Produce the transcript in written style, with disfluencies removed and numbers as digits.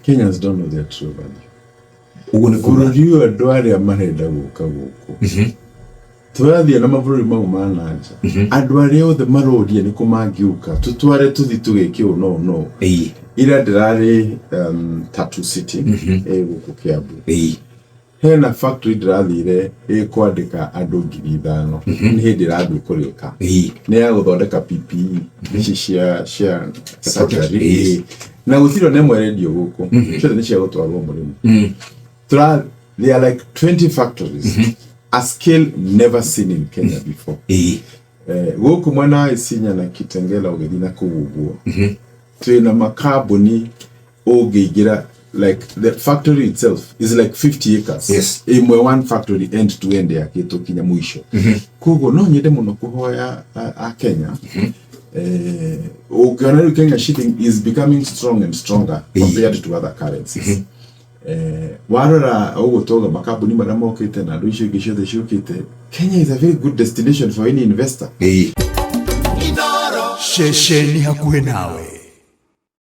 Kenyans don't know their true value. Bururi andu aria marenda guka guku. Twathie na mabũrũri mau ma nanja. Andu aria othe maroria ni kumangiuka. Tutware tuthi tugeke no. Ira ndirari Tattoo City guku Kiambu. Hena factory ndirathire kwandika andu 5,000 ni hindi rathu kurika ni ya guthondeka PPE ici cia surgery na gutiro ne mwerendio guku ciote ni cia gutwarwo murimu there are like 20 factories a scale never seen in Kenya before guku mwana Isinya na Kitengela ugethi na kuguguo twina makambuni ugigira like the factory itself is like 50 acres. Yes. Imwe one factory end to end ya kitu kinya mwisho. Kugo no nyende muno kuhoya a Kenya. Ukiona Kenya shipping is becoming strong and stronger compared to other currencies. Warora ugotoga makabuni maramokete na ndisho gishothe shukite. Kenya is a very good destination for any investor. Inooro shesheni hakuhe nawe.